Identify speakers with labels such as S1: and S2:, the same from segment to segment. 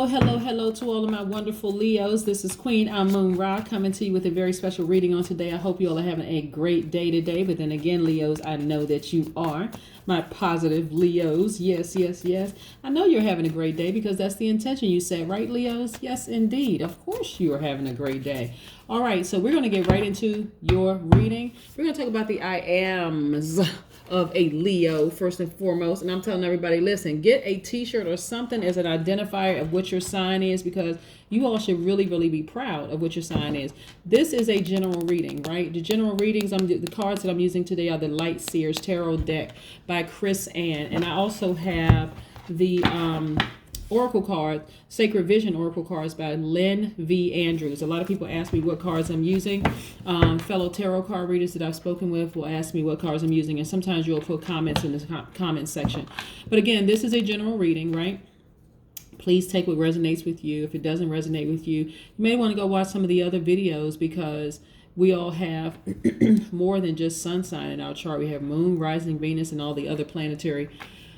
S1: Hello to all of my wonderful Leos. This is Queen Amun Ra coming to you with a very special reading on today. I hope you all are having a great day today. But then again, Leos, I know that you are my positive Leos. Yes. I know you're having a great day because that's the intention you set, right, Leos? Yes, indeed. Of course you are having a great day. All right, so we're going to get right into your reading. We're going to talk about the I ams of a Leo first and foremost. And I'm telling everybody, listen, get a t-shirt or something as an identifier of what your sign is, because you all should really be proud of what your sign is. This is a general reading, right? The general readings, the cards that I'm using today are the Light Seers Tarot deck by Chris Ann. And I also have the Oracle card, Sacred Vision Oracle cards by Lynn V. Andrews. A lot of people ask me what cards I'm using. Fellow tarot card readers that I've spoken with will ask me what cards I'm using, and sometimes you'll put comments in the comment section. But again, this is a general reading, right? Please take what resonates with you. If it doesn't resonate with you, you may want to go watch some of the other videos, because we all have more than just sun sign in our chart. We have moon, rising, Venus, and all the other planetary,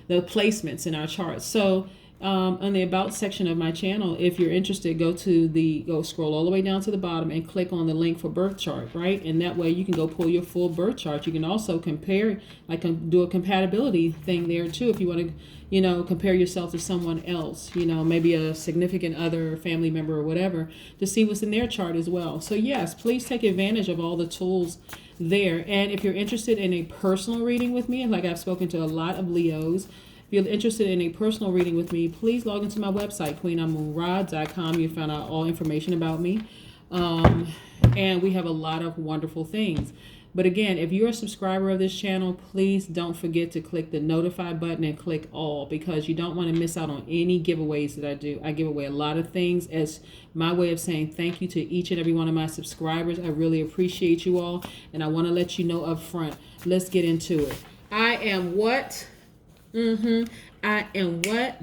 S1: the placements in our chart. So on the about section of my channel, if you're interested, go scroll all the way down to the bottom and click on the link for birth chart, right? And that way you can go pull your full birth chart. You can also compare, do a compatibility thing there too, if you want to, compare yourself to someone else, maybe a significant other, family member or whatever, to see what's in their chart as well. So yes, please take advantage of all the tools there. And if you're interested in a personal reading with me, like I've spoken to a lot of Leos, if you're interested in a personal reading with me, please log into my website, queenamunra.com. You'll find out all information about me. And we have a lot of wonderful things. But again, if you're a subscriber of this channel, please don't forget to click the notify button and click all, because you don't want to miss out on any giveaways that I do. I give away a lot of things as my way of saying thank you to each and every one of my subscribers. I really appreciate you all. And I want to let you know up front. Let's get into it. I am what? I am what?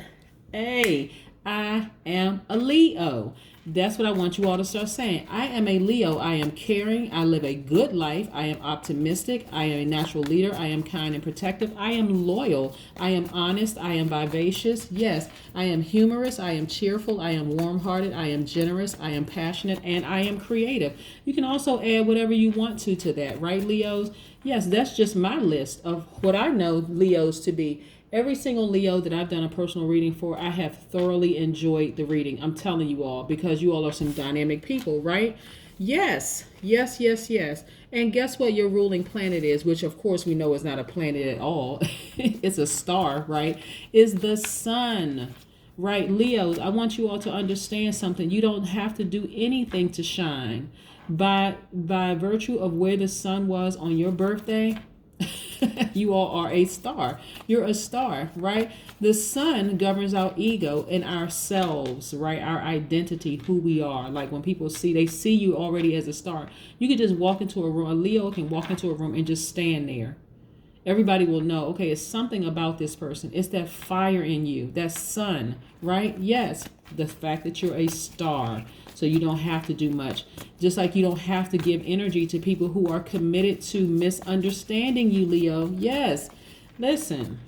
S1: Hey, I am a Leo. That's what I want you all to start saying. I am a Leo. I am caring. I live a good life. I am optimistic. I am a natural leader. I am kind and protective. I am loyal. I am honest. I am vivacious. Yes, I am humorous. I am cheerful. I am warm-hearted. I am generous. I am passionate. And I am creative. You can also add whatever you want to that, right, Leos? Yes, that's just my list of what I know Leos to be. Every single Leo that I've done a personal reading for, I have thoroughly enjoyed the reading. I'm telling you all, because you all are some dynamic people, right? Yes. And guess what your ruling planet is, which of course we know is not a planet at all. It's a star, right? Is the sun, right? Leos, I want you all to understand something. You don't have to do anything to shine. By virtue of where the sun was on your birthday, you all are a star. You're a star, right? The sun governs our ego and ourselves, right? Our identity, who we are. Like when people they see you already as a star. You can just walk into a room. A Leo can walk into a room and just stand there. Everybody will know, okay, it's something about this person. It's that fire in you, that sun, right? Yes, the fact that you're a star. So you don't have to do much. Just like you don't have to give energy to people who are committed to misunderstanding you, Leo. Yes. Listen,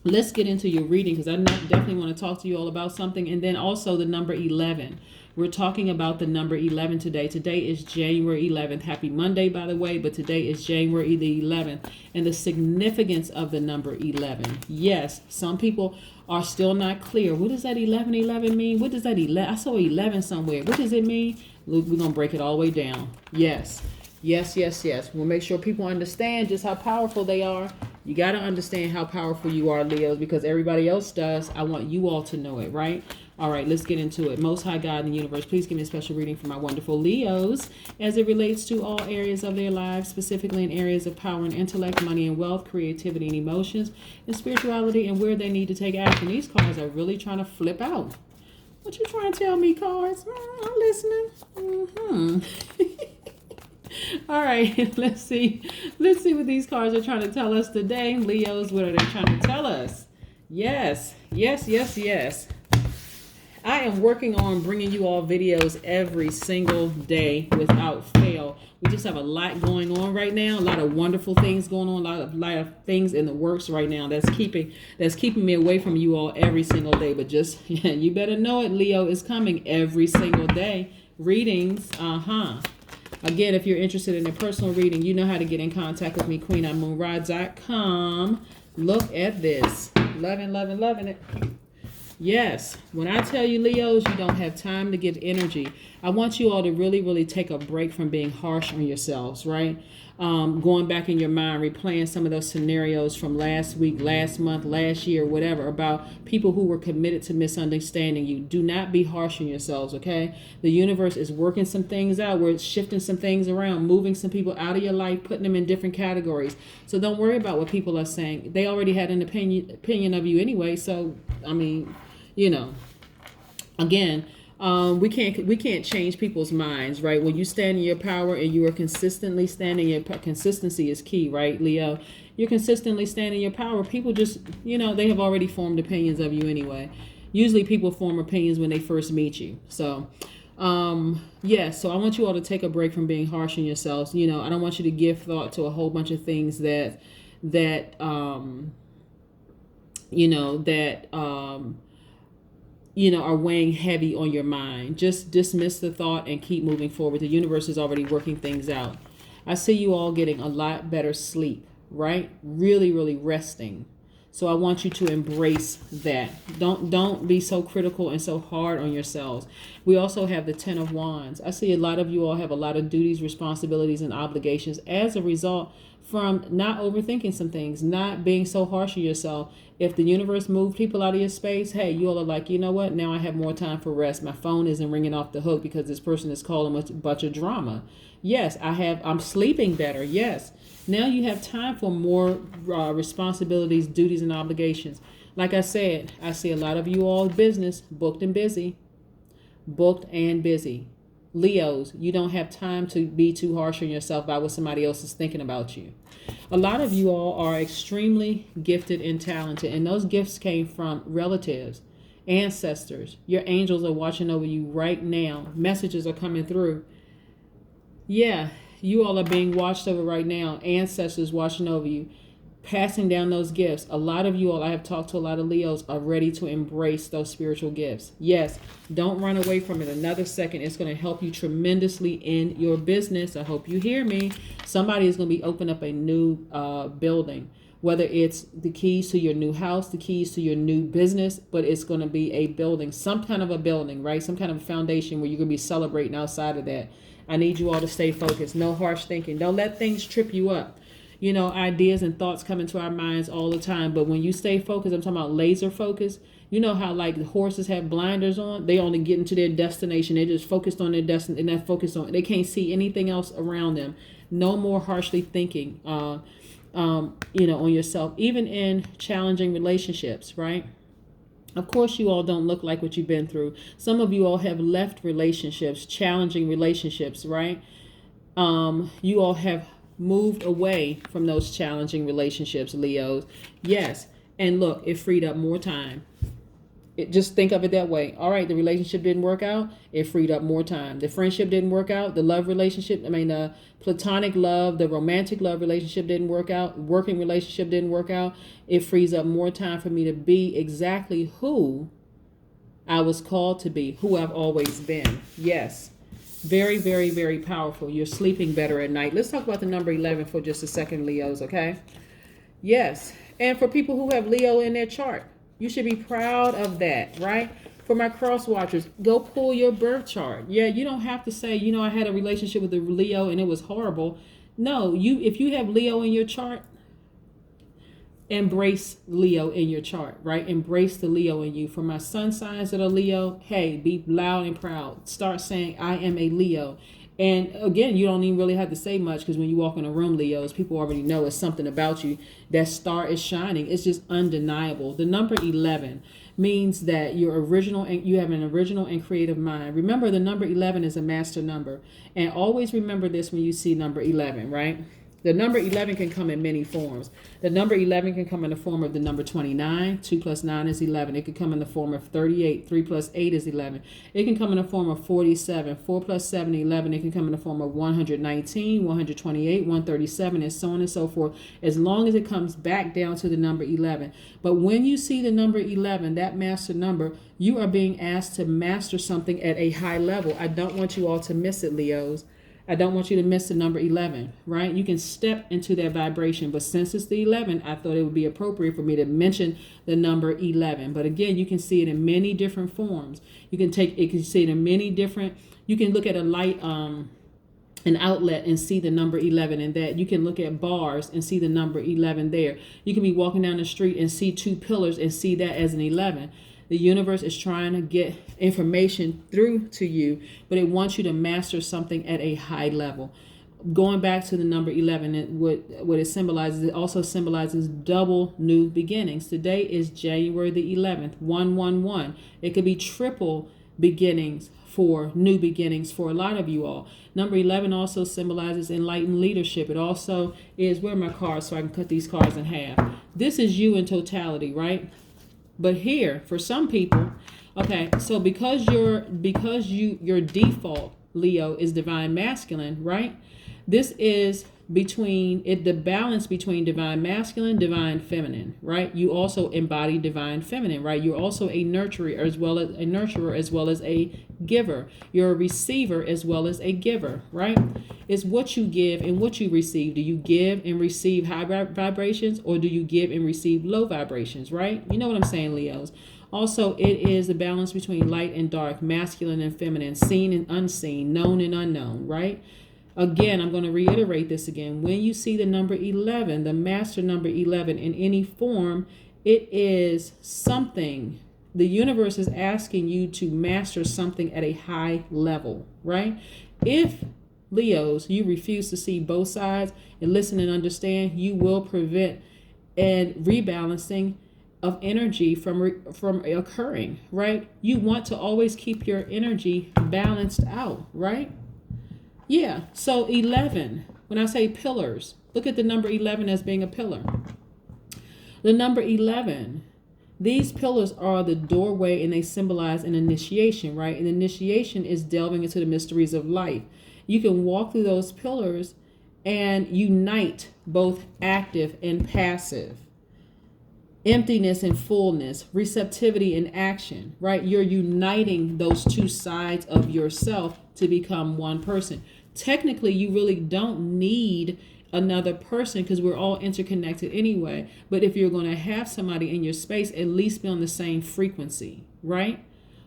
S1: let's get into your reading, because I definitely want to talk to you all about something. And then also the number 11. We're talking about the number 11 today. Today is January 11th. Happy Monday, by the way, but today is January the 11th. And the significance of the number 11. Yes, some people are still not clear. What does that 11 mean? What does that 11? I saw 11 somewhere. What does it mean? We're going to break it all the way down. Yes. We'll make sure people understand just how powerful they are. You got to understand how powerful you are, Leos, because everybody else does. I want you all to know it, right? All right, let's get into it. Most High God in the universe, please give me a special reading for my wonderful Leos as it relates to all areas of their lives, specifically in areas of power and intellect, money and wealth, creativity and emotions, and spirituality, and where they need to take action. These cards are really trying to flip out. What you trying to tell me, cards? I'm listening. All right, let's see what these cards are trying to tell us today. Leos, what are they trying to tell us? Yes. I am working on bringing you all videos every single day without fail. We just have a lot going on right now. A lot of wonderful things going on. A lot of things in the works right now that's keeping me away from you all every single day. But just you better know it. Leo is coming every single day. Readings. Again, if you're interested in a personal reading, you know how to get in contact with me. QueenAmunRa.com. Look at this. Loving it. Yes, when I tell you, Leos, you don't have time to give energy. I want you all to really, really take a break from being harsh on yourselves, right? Going back in your mind, replaying some of those scenarios from last week, last month, last year, whatever, about people who were committed to misunderstanding you. Do not be harsh on yourselves, okay? The universe is working some things out. We're shifting some things around, moving some people out of your life, putting them in different categories. So don't worry about what people are saying. They already had an opinion of you anyway. So, I mean, again, we can't change people's minds, right? When you stand in your power and you are consistently standing, your consistency is key, right, Leo? You're consistently standing in your power. People just, they have already formed opinions of you anyway. Usually people form opinions when they first meet you. So, so I want you all to take a break from being harsh on yourselves. I don't want you to give thought to a whole bunch of things that are weighing heavy on your mind. Just dismiss the thought and keep moving forward. The universe is already working things out. I see you all getting a lot better sleep, right? Really, really resting. So I want you to embrace that. Don't be so critical and so hard on yourselves. We also have the 10 of Wands. I see a lot of you all have a lot of duties, responsibilities, and obligations as a result from not overthinking some things, not being so harsh on yourself. If the universe moved people out of your space, hey, you all are like, you know what? Now I have more time for rest. My phone isn't ringing off the hook because this person is calling a bunch of drama. Yes, I'm sleeping better. Yes. Now you have time for more responsibilities, duties, and obligations. Like I said, I see a lot of you all business booked and busy. Booked and busy. Leos, you don't have time to be too harsh on yourself about what somebody else is thinking about you. A lot of you all are extremely gifted and talented, and those gifts came from relatives, ancestors. Your angels are watching over you right now. Messages are coming through. Yeah, you all are being watched over right now. Ancestors watching over you, passing down those gifts. A lot of you all, I have talked to a lot of Leos, are ready to embrace those spiritual gifts. Yes, don't run away from it another second. It's going to help you tremendously in your business. I hope you hear me. Somebody is going to be opening up a new building, whether it's the keys to your new house, the keys to your new business, but it's going to be a building, some kind of a building, right? Some kind of a foundation where you're going to be celebrating outside of that. I need you all to stay focused. No harsh thinking. Don't let things trip you up. Ideas and thoughts come into our minds all the time. But when you stay focused, I'm talking about laser focus. You know how like the horses have blinders on? They only get into their destination. They're just focused on their destination, and they're focused on, they can't see anything else around them. No more harshly thinking, on yourself, even in challenging relationships, right? Of course, you all don't look like what you've been through. Some of you all have left relationships, challenging relationships, right? You all have moved away from those challenging relationships, Leos. Yes. And look, it freed up more time. Just think of it that way. All right, the relationship didn't work out. It freed up more time. The friendship didn't work out. The love relationship, the platonic love, the romantic love relationship didn't work out. Working relationship didn't work out. It frees up more time for me to be exactly who I was called to be, who I've always been. Yes. Very, very, very powerful. You're sleeping better at night. Let's talk about the number 11 for just a second, Leos, okay? Yes. And for people who have Leo in their chart, you should be proud of that, right? For my cross watchers, go pull your birth chart. Yeah, you don't have to say, I had a relationship with a Leo and it was horrible. No, if you have Leo in your chart, embrace Leo in your chart, right? Embrace the Leo in you. For my sun signs that are Leo, hey, be loud and proud. Start saying, I am a Leo. And again, you don't even really have to say much, because when you walk in a room, Leos, people already know it's something about you. That star is shining. It's just undeniable. The number 11 means that you have an original and creative mind. Remember, the number 11 is a master number. And always remember this when you see number 11, right? The number 11 can come in many forms. The number 11 can come in the form of the number 29. 2 plus 9 is 11. It could come in the form of 38. 3 plus 8 is 11. It can come in the form of 47. 4 plus 7 is 11. It can come in the form of 119, 128, 137, and so on and so forth, as long as it comes back down to the number 11. But when you see the number 11, that master number, you are being asked to master something at a high level. I don't want you all to miss it, Leos. I don't want you to miss the number 11, right? You can step into that vibration, but since it's the 11, I thought it would be appropriate for me to mention the number 11. But again, you can see it in many different forms. You can see it in many different, you can look at a light, an outlet and see the number 11 in that. You can look at bars and see the number 11 there. You can be walking down the street and see 2 pillars and see that as an 11. The universe is trying to get information through to you, but it wants you to master something at a high level. Going back to the number 11, what it symbolizes, it also symbolizes double new beginnings. Today is January the 11th, 111. It could be triple beginnings for new beginnings for a lot of you all. Number 11 also symbolizes enlightened leadership. It also is, where are my cards so I can cut these cards in half? This is you in totality, right? But here, for some people, okay, so because your default, Leo, is divine masculine, right? This is the balance between divine masculine, divine feminine, right? You also embody divine feminine, right? You're also a nurturer as well as a giver. You're a receiver as well as a giver, right? It's what you give and what you receive. Do you give and receive high vibrations, or do you give and receive low vibrations, right? You know what I'm saying, Leos? Also, it is the balance between light and dark, masculine and feminine, seen and unseen, known and unknown, right? Again, I'm going to reiterate this again. When you see the number 11, the master number 11 in any form, it is something. The universe is asking you to master something at a high level, right? If, Leos, you refuse to see both sides and listen and understand, you will prevent and rebalancing of energy from occurring, right? You want to always keep your energy balanced out, right? Yeah, so 11, when I say pillars, look at the number 11 as being a pillar. The number 11, these pillars are the doorway and they symbolize an initiation, right? An initiation is delving into the mysteries of life. You can walk through those pillars and unite both active and passive, emptiness and fullness, receptivity and action, right? You're uniting those two sides of yourself to become one person. Technically, you really don't need another person because we're all interconnected anyway. But if you're going to have somebody in your space, at least be on the same frequency, right?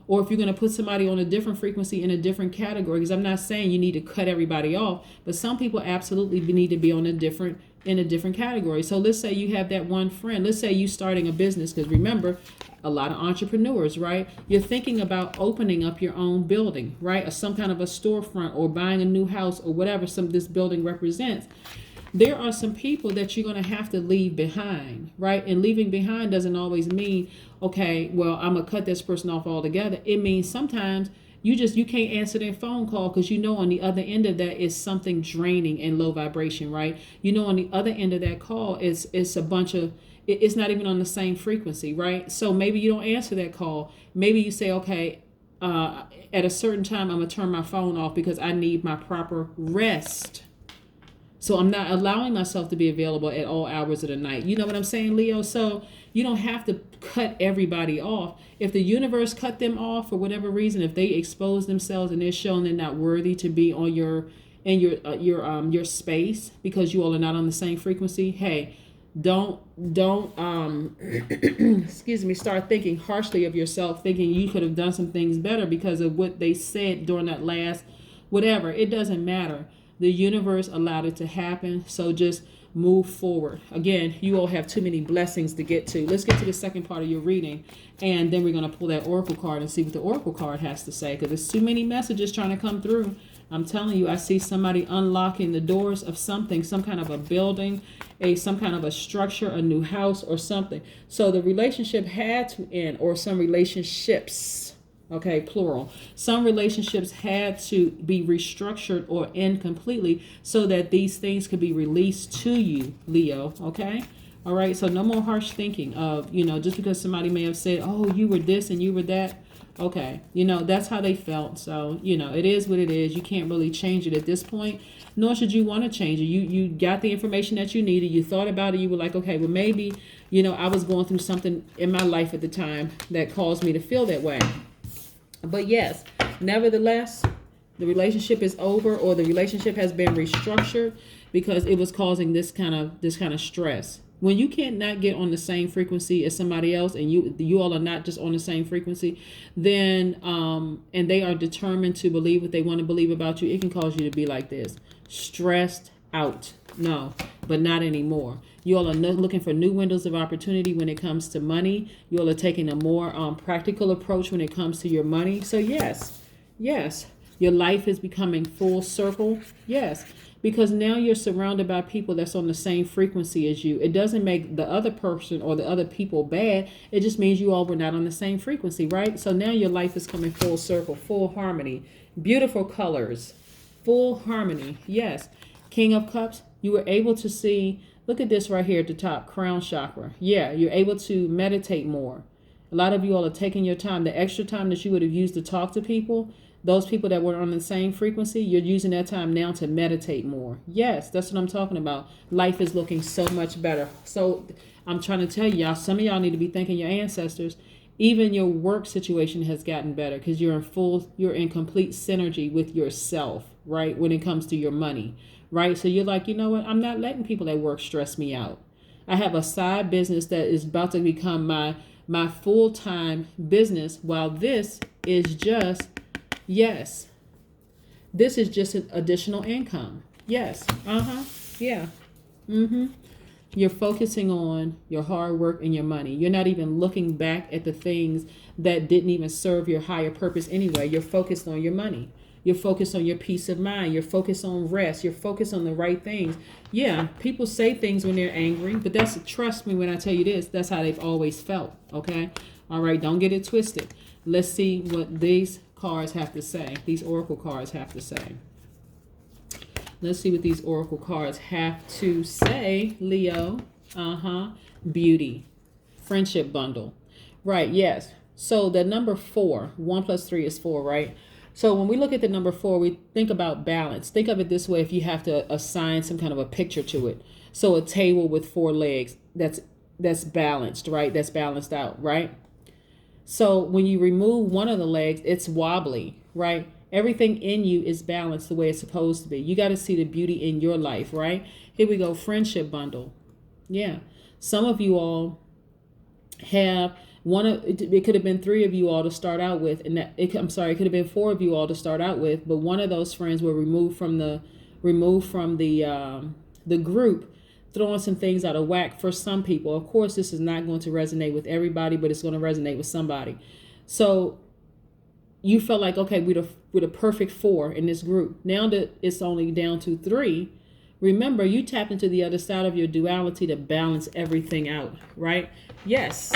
S1: Or if you're going to put somebody on a different frequency in a different category, because I'm not saying you need to cut everybody off, but some people absolutely need to be on in a different category. So let's say you have that one friend. Let's say you starting a business, because remember, a lot of entrepreneurs, right? You're thinking about opening up your own building, right? Or some kind of a storefront or buying a new house or whatever this building represents. There are some people that you're going to have to leave behind, right? And leaving behind doesn't always mean, okay, well, I'm going to cut this person off altogether. It means sometimes you can't answer their phone call because you know on the other end of that is something draining and low vibration, right? You know on the other end of that call is a bunch of, it's not even on the same frequency, right? So maybe you don't answer that call. Maybe you say, okay, at a certain time, I'm going to turn my phone off because I need my proper rest. So I'm not allowing myself to be available at all hours of the night. You know what I'm saying, Leo? So you don't have to cut everybody off. If the universe cut them off for whatever reason, if they expose themselves and they're showing they're not worthy to be on your space because you all are not on the same frequency, hey, don't excuse me, start thinking harshly of yourself, thinking you could have done some things better because of what they said during that last whatever. It doesn't matter. The universe allowed it to happen, so just move forward. Again, you all have too many blessings to get to. Let's get to the second part of your reading, and then we're going to pull that oracle card and see what the oracle card has to say, because there's too many messages trying to come through. I'm telling you, I see somebody unlocking the doors of something, some kind of a building, some kind of a structure, a new house or something. So the relationship had to end, or some relationships. Okay, plural. Some relationships had to be restructured or end completely so that these things could be released to you, Leo. Okay. All right. So no more harsh thinking of, just because somebody may have said, oh, you were this and you were that. Okay. That's how they felt. So, it is what it is. You can't really change it at this point, nor should you want to change it. You got the information that you needed. You thought about it. You were like, okay, well, maybe, I was going through something in my life at the time that caused me to feel that way. But yes, nevertheless, the relationship is over, or the relationship has been restructured because it was causing this kind of stress. When you can't not get on the same frequency as somebody else, and you all are not just on the same frequency, then and they are determined to believe what they want to believe about you, it can cause you to be like this, stressed out. No, but not anymore. You all are looking for new windows of opportunity when it comes to money. You all are taking a more practical approach when it comes to your money. So yes, your life is becoming full circle. Yes, because now you're surrounded by people that's on the same frequency as you. It doesn't make the other person or the other people bad. It just means you all were not on the same frequency, right? So now your life is coming full circle, full harmony, beautiful colors, full harmony. Yes, King of Cups, you were able to see. Look at this right here at the top, crown chakra. Yeah, you're able to meditate more. A lot of you all are taking your time, the extra time that you would have used to talk to people, those people that were on the same frequency, you're using that time now to meditate more. Yes, that's what I'm talking about. Life is looking so much better. So I'm trying to tell y'all, some of y'all need to be thanking your ancestors. Even your work situation has gotten better because you're in complete synergy with yourself, right? When it comes to your money. Right? So you're like, you know what? I'm not letting people at work stress me out. I have a side business that is about to become my full-time business, while this is just, yes, this is just an additional income. Yes. Yeah. You're focusing on your hard work and your money. You're not even looking back at the things that didn't even serve your higher purpose anyway. You're focused on your money. You're focused on your peace of mind. You're focused on rest. You're focused on the right things. Yeah, people say things when they're angry, but trust me when I tell you this, that's how they've always felt, okay? All right, don't get it twisted. Let's see what these cards have to say. These oracle cards have to say. Let's see what these oracle cards have to say, Leo. Beauty. Friendship bundle. Right, yes. So the number 4, 1 plus 3 is 4, right? So when we look at the number 4, we think about balance. Think of it this way if you have to assign some kind of a picture to it. So a table with 4 legs, that's balanced, right? That's balanced out, right? So when you remove one of the legs, it's wobbly, right? Everything in you is balanced the way it's supposed to be. You got to see the beauty in your life, right? Here we go, friendship bundle. Yeah. Some of you all have it could have been 3 of you all to start out with, and it could have been 4 of you all to start out with, but one of those friends were removed from the group, throwing some things out of whack for some people. Of course, this is not going to resonate with everybody, but it's going to resonate with somebody. So you felt like, okay, we're the perfect 4 in this group. Now that it's only down to 3, remember, you tapped into the other side of your duality to balance everything out, right? Yes,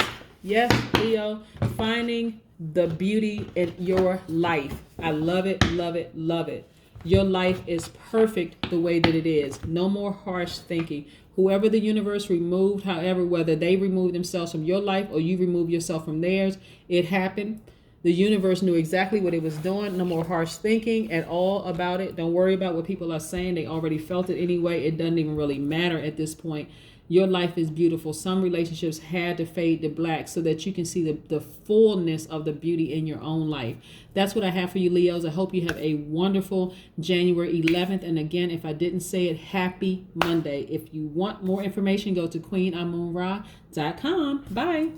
S1: Leo, finding the beauty in your life. I love it, love it, love it. Your life is perfect the way that it is. No more harsh thinking. Whoever the universe removed, however, whether they remove themselves from your life or you remove yourself from theirs, it happened. The universe knew exactly what it was doing. No more harsh thinking at all about it. Don't worry about what people are saying. They already felt it anyway. It doesn't even really matter at this point. Your life is beautiful. Some relationships had to fade to black so that you can see the fullness of the beauty in your own life. That's what I have for you, Leos. I hope you have a wonderful January 11th. And again, if I didn't say it, happy Monday. If you want more information, go to queenamunra.com. Bye.